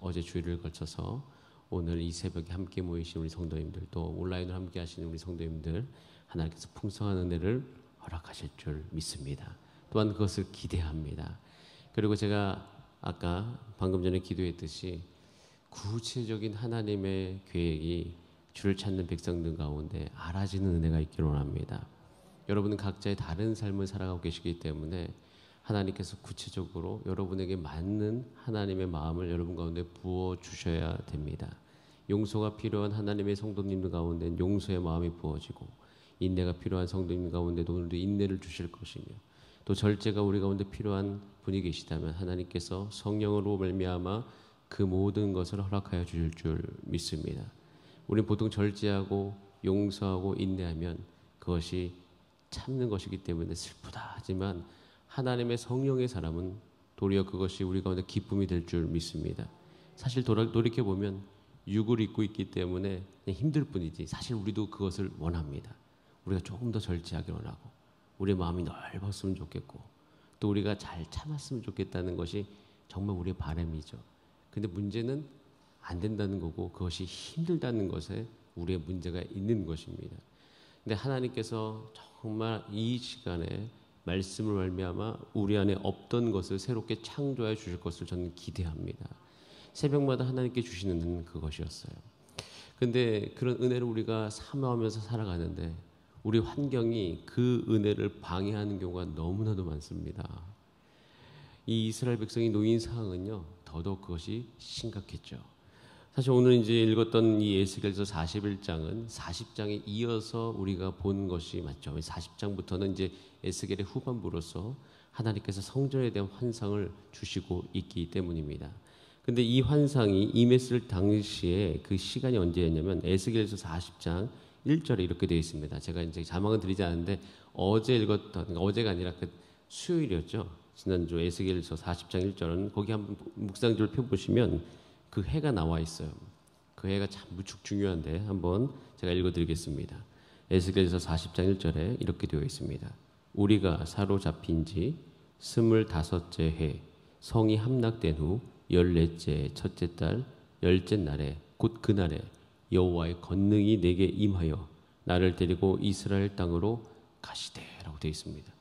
어제 주일을 거쳐서 오늘 이 새벽에 함께 모이신 우리 성도님들, 또 온라인으로 함께 하시는 우리 성도님들, 하나님께서 풍성한 은혜를 허락하실 줄 믿습니다. 또한 그것을 기대합니다. 그리고 제가 아까 방금 전에 기도했듯이 구체적인 하나님의 계획이 주를 찾는 백성들 가운데 알아지는 은혜가 있기를 원합니다. 여러분은 각자의 다른 삶을 살아가고 계시기 때문에 하나님께서 구체적으로 여러분에게 맞는 하나님의 마음을 여러분 가운데 부어주셔야 됩니다. 용서가 필요한 하나님의 성도님들 가운데 용서의 마음이 부어지고, 인내가 필요한 성도님 가운데도 오늘도 인내를 주실 것이며, 또 절제가 우리 가운데 필요한 분이 계시다면 하나님께서 성령으로 말미암아 그 모든 것을 허락하여 주실 줄 믿습니다. 우리는 보통 절제하고 용서하고 인내하면 그것이 참는 것이기 때문에 슬프다 하지만, 하나님의 성령의 사람은 도리어 그것이 우리 가운데 기쁨이 될 줄 믿습니다. 사실 돌이켜보면 육을 입고 있기 때문에 그냥 힘들 뿐이지 사실 우리도 그것을 원합니다. 우리가 조금 더 절제하길 원하고, 우리의 마음이 넓었으면 좋겠고, 또 우리가 잘 참았으면 좋겠다는 것이 정말 우리의 바람이죠. 근데 문제는 안 된다는 거고, 그것이 힘들다는 것에 우리의 문제가 있는 것입니다. 근데 하나님께서 정말 이 시간에 말씀을 말미암아 우리 안에 없던 것을 새롭게 창조해 주실 것을 저는 기대합니다. 새벽마다 하나님께 주시는 그것이었어요. 근데 그런 은혜를 우리가 사모하면서 살아가는데 우리 환경이 그 은혜를 방해하는 경우가 너무나도 많습니다. 이 이스라엘 백성이 놓인 상황은요, 더더욱 그것이 심각했죠. 사실 오늘 이제 읽었던 이 에스겔서 41장은 40장에 이어서 우리가 본 것이 맞죠. 40장부터는 이제 에스겔의 후반부로서 하나님께서 성전에 대한 환상을 주시고 있기 때문입니다. 근데 이 환상이 임했을 당시에 그 시간이 언제였냐면 에스겔서 40장 1절에 이렇게 되어 있습니다. 제가 이제 자막은 드리지 않는데 어제 읽었던, 그러니까 어제가 아니라 그 수요일이었죠. 지난주 에스겔서 40장 1절은 거기 한번 묵상지를 펴보시면 그 해가 나와 있어요. 그 해가 참 무척 중요한데 한번 제가 읽어드리겠습니다. 에스겔서 40장 1절에 이렇게 되어 있습니다. 우리가 사로잡힌 지 25째 해 성이 함락된 후 14째 첫째 달 10째 날에 곧 그날에 여호와의 권능이 내게 임하여 나를 데리고 이스라엘 땅으로 가시되 라고 되어 있습니다.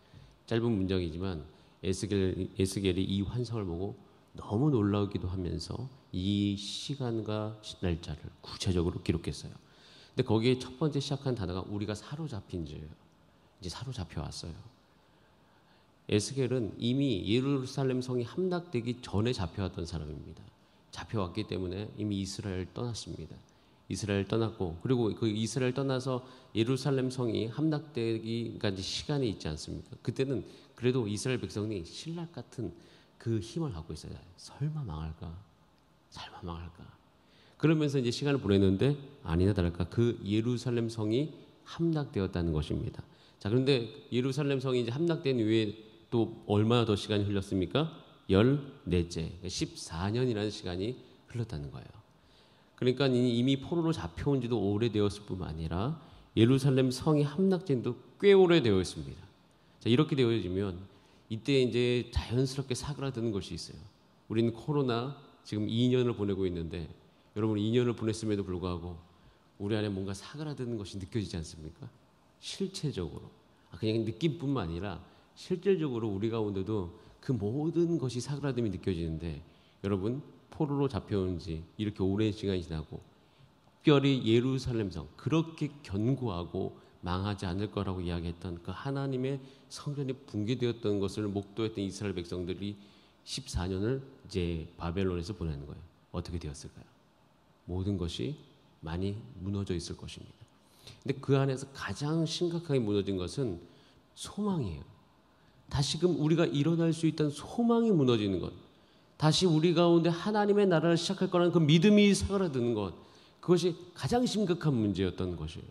짧은 문장이지만 에스겔이 이 환상을 보고 너무 놀라기도 하면서 이 시간과 날짜를 구체적으로 기록했어요. 근데 거기에 첫 번째 시작한 단어가 우리가 사로잡힌 지예요. 이제 사로잡혀 왔어요. 에스겔은 이미 예루살렘 성이 함락되기 전에 잡혀왔던 사람입니다. 잡혀왔기 때문에 이미 이스라엘 떠났습니다. 이스라엘 떠났고, 그리고 그 이스라엘 떠나서 예루살렘 성이 함락되기까지 시간이 있지 않습니까? 그때는 그래도 이스라엘 백성이 신락 같은 그 힘을 갖고 있어요. 설마 망할까? 설마 망할까? 그러면서 이제 시간을 보냈는데 아니나 다를까 그 예루살렘 성이 함락되었다는 것입니다. 자, 그런데 예루살렘 성이 이제 함락된 이후에 또 얼마나 더 시간이 흘렀습니까? 14째, 14년이라는 시간이 흘렀다는 거예요. 그러니까 이미 포로로 잡혀온 지도 오래되었을 뿐만 아니라 예루살렘 성이 함락된 지도 꽤 오래되어 있습니다. 자, 이렇게 되어지면 이때 이제 자연스럽게 사그라드는 것이 있어요. 우리는 코로나 지금 2년을 보내고 있는데, 여러분 2년을 보냈음에도 불구하고 우리 안에 뭔가 사그라드는 것이 느껴지지 않습니까? 실체적으로. 그냥 느낌뿐만 아니라 실질적으로 우리 가운데도 그 모든 것이 사그라듦이 느껴지는데, 여러분 포로로 잡혀온 지 이렇게 오랜 시간이 지나고 특별히 예루살렘 성 그렇게 견고하고 망하지 않을 거라고 이야기했던 그 하나님의 성전이 붕괴되었던 것을 목도했던 이스라엘 백성들이 14년을 이제 바벨론에서 보내는 거예요. 어떻게 되었을까요? 모든 것이 많이 무너져 있을 것입니다. 근데 그 안에서 가장 심각하게 무너진 것은 소망이에요. 다시금 우리가 일어날 수 있다는 소망이 무너지는 것, 다시 우리 가운데 하나님의 나라를 시작할 거라는 그 믿음이 사그라드는 것, 그것이 가장 심각한 문제였던 것이에요.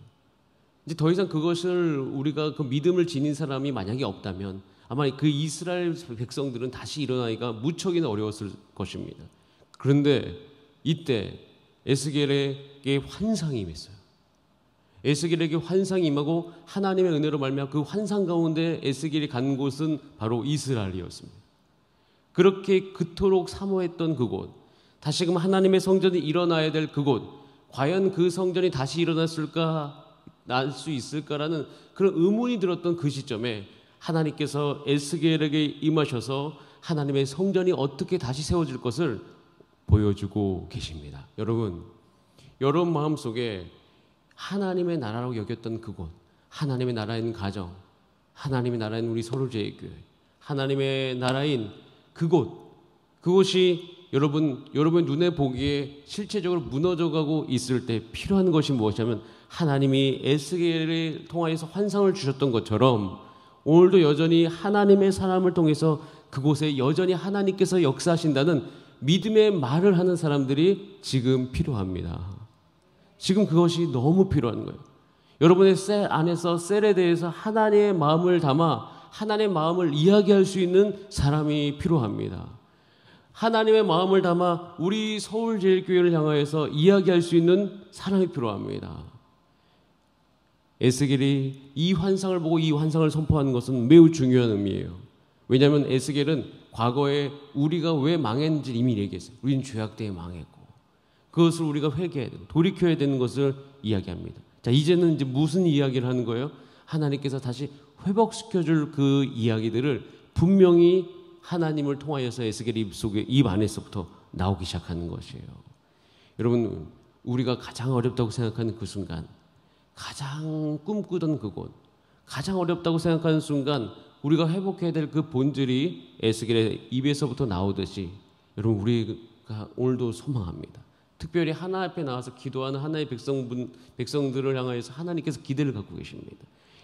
이제 더 이상 그것을 우리가 그 믿음을 지닌 사람이 만약에 없다면 아마 그 이스라엘 백성들은 다시 일어나기가 무척이나 어려웠을 것입니다. 그런데 이때 에스겔에게 환상이 임했어요. 에스겔에게 환상이 임하고 하나님의 은혜로 말미암아 그 환상 가운데 에스겔이 간 곳은 바로 이스라엘이었습니다. 그렇게 그토록 사모했던 그곳, 다시금 하나님의 성전이 일어나야 될 그곳, 과연 그 성전이 다시 일어났을까, 날 수 있을까라는 그런 의문이 들었던 그 시점에 하나님께서 에스겔에게 임하셔서 하나님의 성전이 어떻게 다시 세워질 것을 보여주고 계십니다. 여러분 마음속에 하나님의 나라라고 여겼던 그곳, 하나님의 나라인 가정, 하나님의 나라인 우리 서로제일교회, 하나님의 나라인 그곳이 여러분의 눈에 보기에 실체적으로 무너져가고 있을 때 필요한 것이 무엇이냐면 하나님이 에스겔을 통하여서 환상을 주셨던 것처럼 오늘도 여전히 하나님의 사람을 통해서 그곳에 여전히 하나님께서 역사하신다는 믿음의 말을 하는 사람들이 지금 필요합니다. 지금 그것이 너무 필요한 거예요. 여러분의 셀 안에서 셀에 대해서 하나님의 마음을 담아 하나님의 마음을 이야기할 수 있는 사람이 필요합니다. 하나님의 마음을 담아 우리 서울제일교회를 향하여서 이야기할 수 있는 사람이 필요합니다. 에스겔이 이 환상을 보고 이 환상을 선포하는 것은 매우 중요한 의미예요. 왜냐하면 에스겔은 과거에 우리가 왜 망했는지 이미 얘기했어요. 우리는 죄악 때문에 망했고 그것을 우리가 회개해야 되고 돌이켜야 되는 것을 이야기합니다. 자, 이제는 이제 무슨 이야기를 하는 거예요? 하나님께서 다시 회복시켜줄 그 이야기들을 분명히 하나님을 통하여서 에스겔 입 안에서부터 나오기 시작하는 것이에요. 여러분, 우리가 가장 어렵다고 생각하는 그 순간, 가장 꿈꾸던 그곳, 가장 어렵다고 생각하는 순간 우리가 회복해야 될 그 본질이 에스겔의 입에서부터 나오듯이 여러분 우리가 오늘도 소망합니다. 특별히 하나 앞에 나와서 기도하는 하나의 백성들을 향하여서 하나님께서 기대를 갖고 계십니다.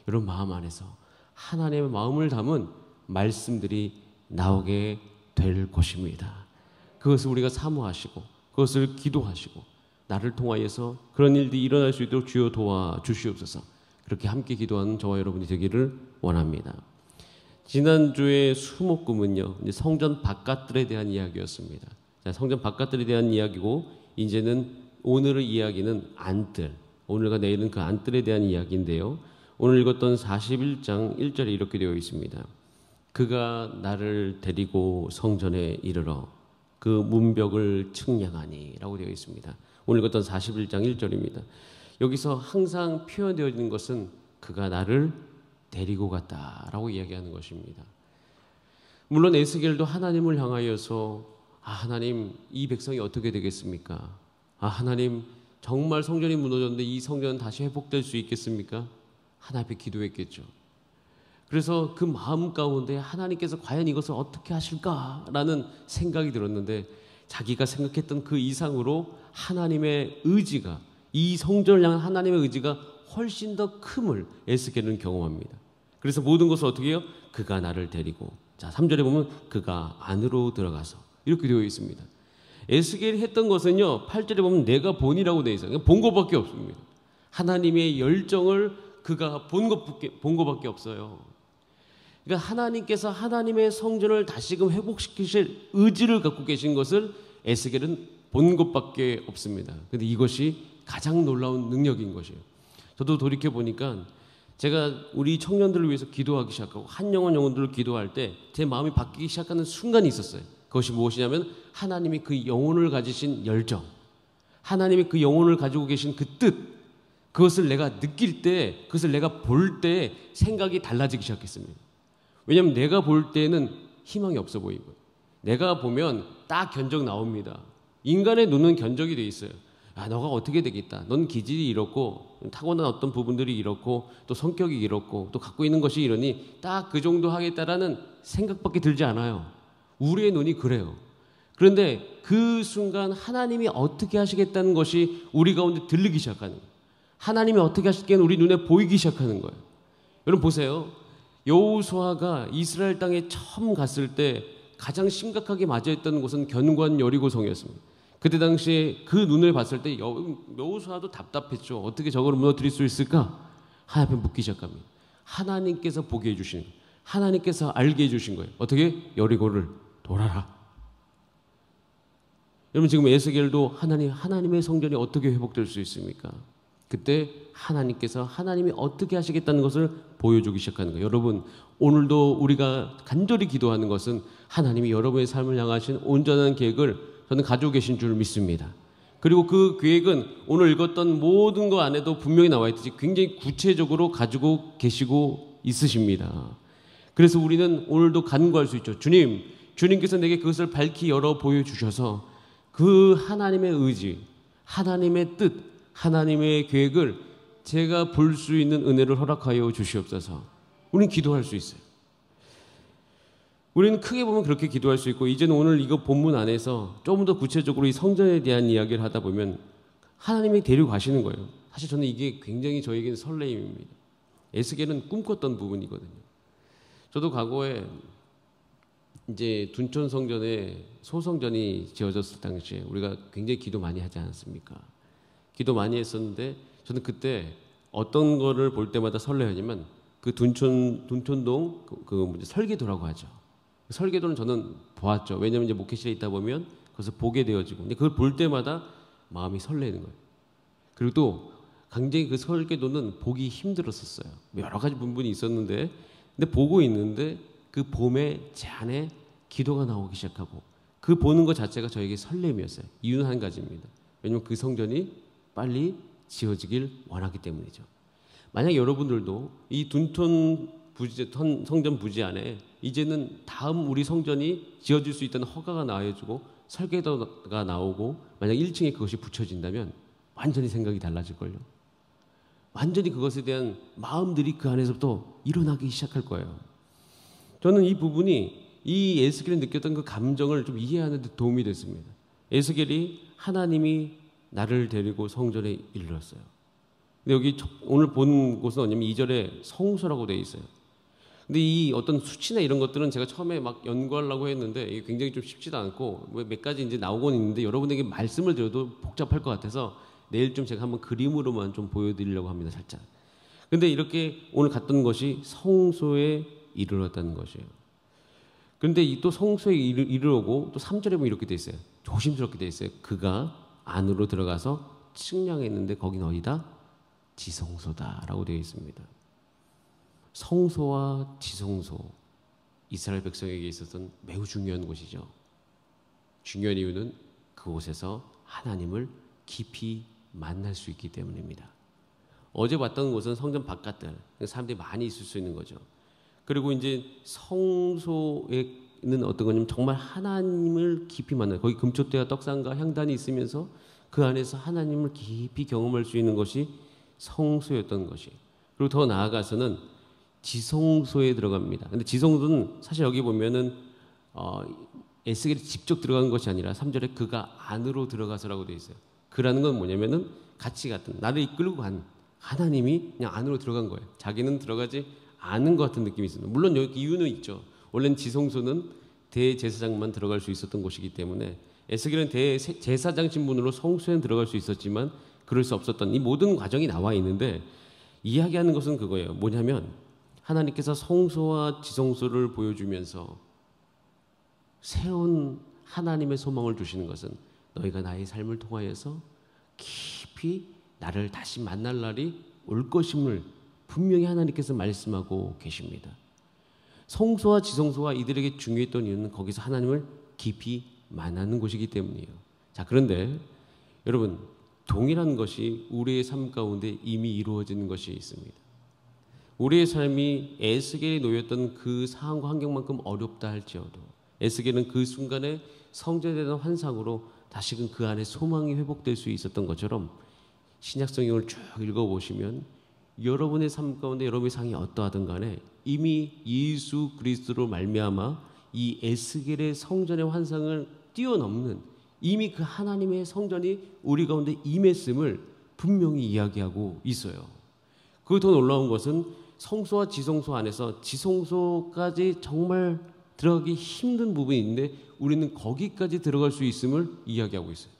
여러분 마음 안에서 하나님의 마음을 담은 말씀들이 나오게 될 것입니다. 그것을 우리가 사모하시고 그것을 기도하시고 나를 통하여서 그런 일들이 일어날 수 있도록 주여 도와주시옵소서. 그렇게 함께 기도하는 저와 여러분이 되기를 원합니다. 지난주의 수목금은요, 이제 성전 바깥들에 대한 이야기였습니다. 자, 성전 바깥들에 대한 이야기고 이제는 오늘의 이야기는 안뜰, 오늘과 내일은 그 안뜰에 대한 이야기인데요. 오늘 읽었던 41장 1절에 이렇게 되어 있습니다. 그가 나를 데리고 성전에 이르러 그 문벽을 측량하니 라고 되어 있습니다. 오늘 읽었던 41장 1절입니다. 여기서 항상 표현되어지는 것은 그가 나를 데리고 갔다라고 이야기하는 것입니다. 물론 에스겔도 하나님을 향하여서 하나님 이 백성이 어떻게 되겠습니까? 하나님 정말 성전이 무너졌는데 이 성전은 다시 회복될 수 있겠습니까? 하나님 앞에 기도했겠죠. 그래서 그 마음 가운데 하나님께서 과연 이것을 어떻게 하실까라는 생각이 들었는데 자기가 생각했던 그 이상으로 하나님의 의지가, 이 성전을 향한 하나님의 의지가 훨씬 더 큼을 에스겔은 경험합니다. 그래서 모든 것을 어떻게 해요? 그가 나를 데리고, 자 3절에 보면 그가 안으로 들어가서 이렇게 되어 있습니다. 에스겔이 했던 것은요 8절에 보면 내가 본이라고 되어 있어요. 본 것밖에 없습니다. 하나님의 열정을 그가 본 것밖에 없어요. 그러니까 하나님께서 하나님의 성전을 다시금 회복시키실 의지를 갖고 계신 것을 에스겔은 본 것밖에 없습니다. 그런데 이것이 가장 놀라운 능력인 것이에요. 저도 돌이켜 보니까 제가 우리 청년들을 위해서 기도하기 시작하고 한 영혼들을 기도할 때 제 마음이 바뀌기 시작하는 순간이 있었어요. 그것이 무엇이냐면 하나님이 그 영혼을 가지신 열정, 하나님이 그 영혼을 가지고 계신 그 뜻, 그것을 내가 느낄 때, 그것을 내가 볼 때 생각이 달라지기 시작했습니다. 왜냐하면 내가 볼 때는 희망이 없어 보이고 내가 보면 딱 견적 나옵니다. 인간의 눈은 견적이 돼 있어요. 너가 어떻게 되겠다. 넌 기질이 이렇고 타고난 어떤 부분들이 이렇고 또 성격이 이렇고 또 갖고 있는 것이 이러니 딱 그 정도 하겠다라는 생각밖에 들지 않아요. 우리의 눈이 그래요. 그런데 그 순간 하나님이 어떻게 하시겠다는 것이 우리 가운데 들리기 시작하는 거예요. 하나님이 어떻게 하실게는 우리 눈에 보이기 시작하는 거예요. 여러분 보세요. 여호수아가 이스라엘 땅에 처음 갔을 때 가장 심각하게 맞이했던 곳은 견고한 여리고성이었습니다. 그때 당시에 그 눈을 봤을 때 여호수아도 답답했죠. 어떻게 저걸 무너뜨릴 수 있을까? 하나님 앞에 묻기 시작합니다. 하나님께서 보게 해주신, 하나님께서 알게 해주신 거예요. 어떻게? 여리고를 돌아라. 여러분 지금 에스겔도 하나님의 성전이 어떻게 회복될 수 있습니까? 그때 하나님께서 하나님이 어떻게 하시겠다는 것을 보여주기 시작하는 거예요. 여러분 오늘도 우리가 간절히 기도하는 것은 하나님이 여러분의 삶을 향하신 온전한 계획을 저는 가지고 계신 줄 믿습니다. 그리고 그 계획은 오늘 읽었던 모든 것 안에도 분명히 나와 있듯이 굉장히 구체적으로 가지고 계시고 있으십니다. 그래서 우리는 오늘도 간구할 수 있죠. 주님께서 내게 그것을 밝히 열어 보여주셔서 그 하나님의 의지, 하나님의 뜻, 하나님의 계획을 제가 볼 수 있는 은혜를 허락하여 주시옵소서. 우리는 기도할 수 있어요. 우리는 크게 보면 그렇게 기도할 수 있고, 이제는 오늘 이거 본문 안에서 조금 더 구체적으로 이 성전에 대한 이야기를 하다 보면 하나님이 데려가시는 거예요. 사실 저는 이게 굉장히 저에게는 설레임입니다. 에스겔은 꿈꿨던 부분이거든요. 저도 과거에 이제 둔촌 성전에 소성전이 지어졌을 당시에 우리가 굉장히 기도 많이 하지 않았습니까? 기도 많이 했었는데 저는 그때 어떤 거를 볼 때마다 설레하냐면 그 둔촌동 설계도라고 하죠. 설계도는 저는 보았죠. 왜냐하면 이제 목회실에 있다 보면 그것을 보게 되어지고, 근데 그걸 볼 때마다 마음이 설레는 거예요. 그리고 또 굉장히 그 설계도는 보기 힘들었었어요. 여러 가지 부분이 있었는데, 근데 보고 있는데 그 봄에 제 안에 기도가 나오기 시작하고 그 보는 것 자체가 저에게 설렘이었어요. 이유는 한 가지입니다. 왜냐하면 그 성전이 빨리 지어지길 원하기 때문이죠. 만약 여러분들도 이 둔촌 성전 부지 안에 이제는 다음 우리 성전이 지어질 수 있다는 허가가 나와주고 설계도가 나오고 만약 1층에 그것이 붙여진다면 완전히 생각이 달라질걸요. 완전히 그것에 대한 마음들이 그 안에서부터 일어나기 시작할 거예요. 저는 이 부분이 이 에스겔이 느꼈던 그 감정을 좀 이해하는 데 도움이 됐습니다. 에스겔이 하나님이 나를 데리고 성전에 이르렀어요. 근데 여기 오늘 본 곳은 뭐냐면 2절에 성소라고 되어 있어요. 근데 이 어떤 수치나 이런 것들은 제가 처음에 막 연구하려고 했는데 이게 굉장히 좀 쉽지도 않고 몇 가지 이제 나오곤 있는데 여러분에게 말씀을 드려도 복잡할 것 같아서 내일 좀 제가 한번 그림으로만 좀 보여드리려고 합니다, 살짝. 근데 이렇게 오늘 갔던 것이 성소에 이르렀다는 것이에요. 그런데 이 또 성소에 이르러고 또 3절에 보면 이렇게 돼 있어요. 조심스럽게 돼 있어요. 그가 안으로 들어가서 측량했는데 거긴 어디다? 지성소다라고 되어 있습니다. 성소와 지성소, 이스라엘 백성에게 있어서는 매우 중요한 곳이죠. 중요한 이유는 그곳에서 하나님을 깊이 만날 수 있기 때문입니다. 어제 봤던 곳은 성전 바깥들, 사람들이 많이 있을 수 있는 거죠. 그리고 이제 성소에는 어떤 거냐면 정말 하나님을 깊이 만나, 거기 금초대와 떡상과 향단이 있으면서 그 안에서 하나님을 깊이 경험할 수 있는 것이 성소였던 것이. 그리고 더 나아가서는 지성소에 들어갑니다. 근데 지성소는 사실 여기 보면은 에스겔이 직접 들어간 것이 아니라 3절에 그가 안으로 들어가서라고 되어 있어요. 그라는 건 뭐냐면은 같이 같은 나를 이끌고 간 하나님이 그냥 안으로 들어간 거예요. 자기는 들어가지 않은 것 같은 느낌이 있습니다. 물론 여기 이유는 있죠. 원래는 지성소는 대제사장만 들어갈 수 있었던 곳이기 때문에 에스겔은 대제사장 신분으로 성소에 들어갈 수 있었지만 그럴 수 없었던 이 모든 과정이 나와 있는데, 이야기하는 것은 그거예요. 뭐냐면 하나님께서 성소와 지성소를 보여주면서 새로운 하나님의 소망을 주시는 것은 너희가 나의 삶을 통하여서 깊이 나를 다시 만날 날이 올 것임을 분명히 하나님께서 말씀하고 계십니다. 성소와 지성소가 이들에게 중요했던 이유는 거기서 하나님을 깊이 만나는 곳이기 때문이에요. 자, 그런데 여러분, 동일한 것이 우리의 삶 가운데 이미 이루어지는 것이 있습니다. 우리의 삶이 에스겔이 놓였던 그 상황과 환경만큼 어렵다 할지어도 에스겔은 그 순간에 성전에 대한 환상으로 다시금 그 안에 소망이 회복될 수 있었던 것처럼 신약 성경을 쭉 읽어보시면 여러분의 삶 가운데 여러분의 상황이 어떠하든 간에 이미 예수 그리스도로 말미암아 이 에스겔의 성전의 환상을 뛰어넘는 이미 그 하나님의 성전이 우리 가운데 임했음을 분명히 이야기하고 있어요. 그 더 놀라운 것은 성소와 지성소 안에서 지성소까지 정말 들어가기 힘든 부분이 있는데 우리는 거기까지 들어갈 수 있음을 이야기하고 있어요.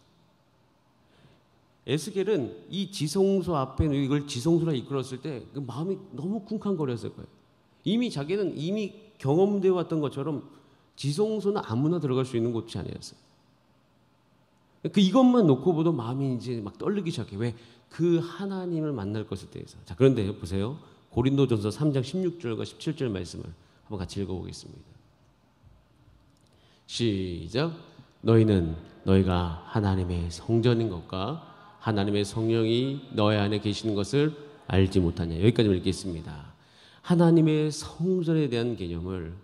에스겔은 이 지성소 앞에 이걸 지성소라 이끌었을 때 그 마음이 너무 쿵쾅거렸을 거예요. 이미 자기는 이미 경험되어 왔던 것처럼 지성소는 아무나 들어갈 수 있는 곳이 아니었어요. 그 이것만 놓고 보도 마음이 이제 막 떨리기 시작해. 왜? 그 하나님을 만날 것에 대해서. 자, 그런데 보세요. 고린도전서 3장 16절과 17절 말씀을 한번 같이 읽어보겠습니다. 시작. 너희는 너희가 하나님의 성전인 것과 하나님의 성령이 너희 안에 계시는 것을 알지 못하냐. 여기까지 읽겠습니다. 하나님의 성전에 대한 개념을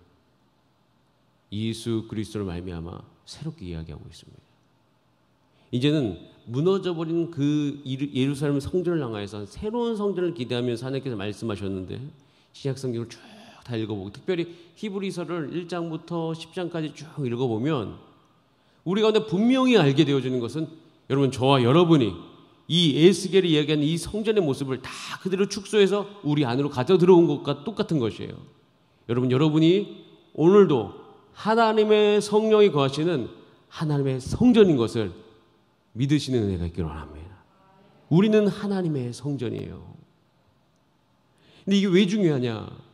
예수 그리스도로 말미암아 새롭게 이야기하고 있습니다. 이제는 무너져버린 그 예루살렘 성전을 향해서 새로운 성전을 기대하면서 하나님께서 말씀하셨는데, 신약성경을 쭉 다 읽어보고 특별히 히브리서를 1장부터 10장까지 쭉 읽어보면 우리 가운데 분명히 알게 되어지는 것은, 여러분, 저와 여러분이 이 에스겔이 이야기하는 이 성전의 모습을 다 그대로 축소해서 우리 안으로 가져 들어온 것과 똑같은 것이에요. 여러분이 오늘도 하나님의 성령이 거하시는 하나님의 성전인 것을 믿으시는 은혜가 있기를 원합니다. 우리는 하나님의 성전이에요. 근데 이게 왜 중요하냐?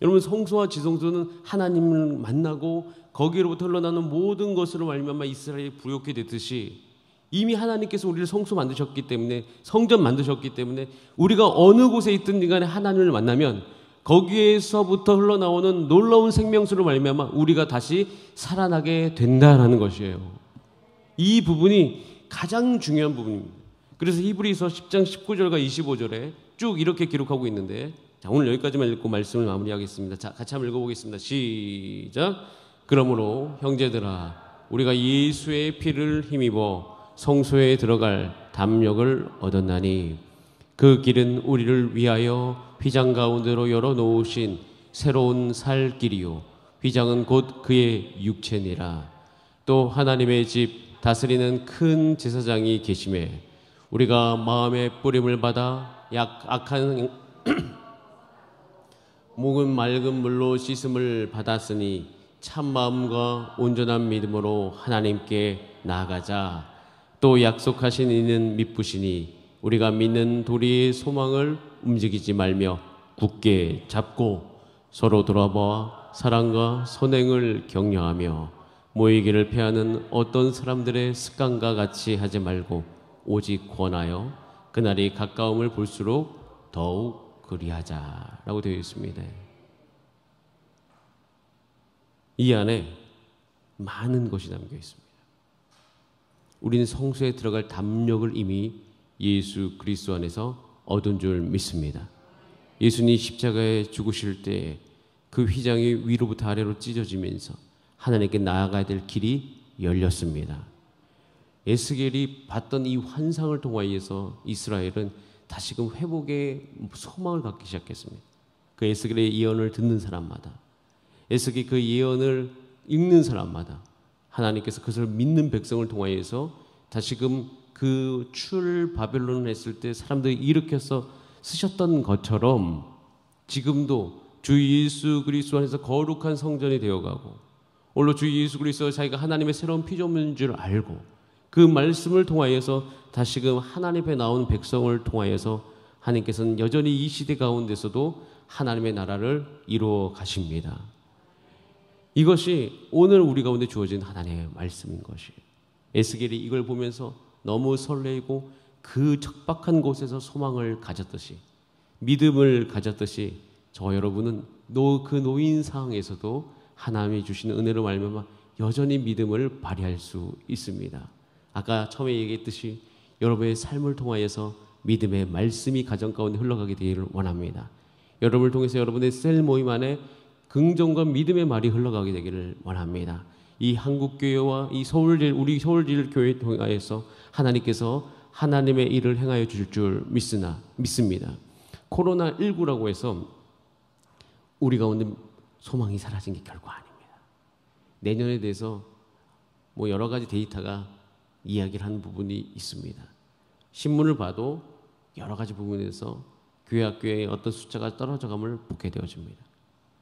여러분, 성소와 지성소는 하나님을 만나고 거기로부터 흘러나오는 모든 것으로 말미암아 이스라엘이 부욕해 됐듯이, 이미 하나님께서 우리를 성소 만드셨기 때문에, 성전 만드셨기 때문에 우리가 어느 곳에 있든 간에 하나님을 만나면 거기에서부터 흘러나오는 놀라운 생명수로 말미암아 우리가 다시 살아나게 된다라는 것이에요. 이 부분이 가장 중요한 부분입니다. 그래서 히브리서 10장 19절과 25절에 쭉 이렇게 기록하고 있는데, 자, 오늘 여기까지만 읽고 말씀을 마무리하겠습니다. 자, 같이 한번 읽어보겠습니다. 시작. 그러므로 형제들아, 우리가 예수의 피를 힘입어 성소에 들어갈 담력을 얻었나니 그 길은 우리를 위하여 휘장 가운데로 열어놓으신 새로운 살 길이요 휘장은 곧 그의 육체니라. 또 하나님의 집 다스리는 큰 제사장이 계심에 우리가 마음의 뿌림을 받아 악한 목은 맑은 물로 씻음을 받았으니 참 마음과 온전한 믿음으로 하나님께 나아가자. 또 약속하신 이는 미쁘시니 우리가 믿는 도리의 소망을 움직이지 말며 굳게 잡고 서로 돌아보아 사랑과 선행을 격려하며 모이기를 피하는 어떤 사람들의 습관과 같이 하지 말고 오직 권하여 그날이 가까움을 볼수록 더욱 그리하자라고 되어 있습니다. 이 안에 많은 것이 담겨 있습니다. 우리는 성소에 들어갈 담력을 이미 예수 그리스도 안에서 얻은 줄 믿습니다. 예수님이 십자가에 죽으실 때 그 휘장이 위로부터 아래로 찢어지면서 하나님께 나아가야 될 길이 열렸습니다. 에스겔이 봤던 이 환상을 통하여서 이스라엘은 다시금 회복의 소망을 갖기 시작했습니다. 그 에스겔의 예언을 듣는 사람마다, 에스겔이 그 예언을 읽는 사람마다 하나님께서 그것을 믿는 백성을 통하여서 다시금 그 출 바벨론을 했을 때 사람들이 일으켜서 쓰셨던 것처럼 지금도 주 예수 그리스도 안에서 거룩한 성전이 되어가고, 오늘 주 예수 그리스도가 자기가 하나님의 새로운 피조물인 줄 알고 그 말씀을 통하여서 다시금 하나님 앞에 나온 백성을 통하여서 하나님께서는 여전히 이 시대 가운데서도 하나님의 나라를 이루어 가십니다. 이것이 오늘 우리 가운데 주어진 하나님의 말씀인 것이에요. 에스겔이 이걸 보면서 너무 설레이고 그 척박한 곳에서 소망을 가졌듯이, 믿음을 가졌듯이, 저 여러분은 그 노인 상황에서도 하나님이 주시는 은혜로 말미암아 여전히 믿음을 발휘할 수 있습니다. 아까 처음에 얘기했듯이 여러분의 삶을 통하여서 믿음의 말씀이 가정 가운데 흘러가게 되기를 원합니다. 여러분을 통해서 여러분의 셀 모임 안에 긍정과 믿음의 말이 흘러가게 되기를 원합니다. 이 한국교회와 이 우리 서울질 교회 통하여서 하나님께서 하나님의 일을 행하여 주실 줄 믿습니다. 코로나19라고 해서 우리 가운데 소망이 사라진 게 결코 아닙니다. 내년에 대해서 여러 가지 데이터가 이야기를 하는 부분이 있습니다. 신문을 봐도 여러 가지 부분에서 교회 학교의 어떤 숫자가 떨어져감을 보게 되어집니다.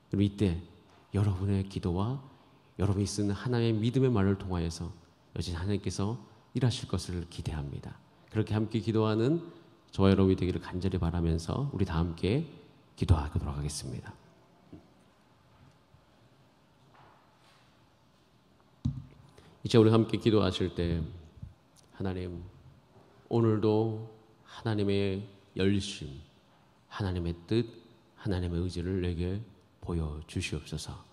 그럼 이때 여러분의 기도와 여러분이 쓰는 하나님의 믿음의 말을 통하여서 여전히 하나님께서 일하실 것을 기대합니다. 그렇게 함께 기도하는 저와 여러분이 되기를 간절히 바라면서 우리 다 함께 기도하도록 하겠습니다. 이제 우리 함께 기도하실 때 하나님, 오늘도 하나님의 열심, 하나님의 뜻, 하나님의 의지를 내게 보여주시옵소서.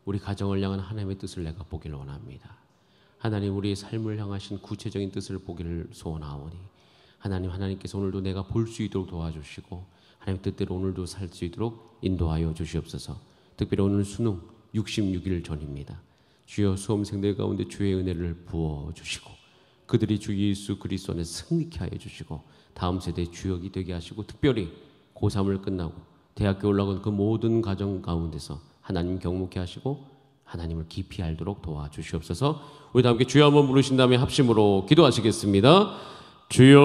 우리 가정을 향한 하나님의 뜻을 내가 보기를 원합니다. 하나님 우리의 삶을 향하신 구체적인 뜻을 보기를 소원하오니 하나님께서 오늘도 내가 볼 수 있도록 도와주시고 하나님 뜻대로 오늘도 살 수 있도록 인도하여 주시옵소서. 특별히 오늘 수능 66일 전입니다. 주여 수험생들 가운데 주의 은혜를 부어주시고 그들이 주 예수 그리스도 안에 승리케 하여 주시고 다음 세대의 주역이 되게 하시고 특별히 고3을 끝나고 대학교 올라간 그 모든 가정 가운데서 하나님 경목케 하시고 하나님을 깊이 알도록 도와주시옵소서. 우리 다 함께 주여 한번 부르신 다음에 합심으로 기도하시겠습니다. 주여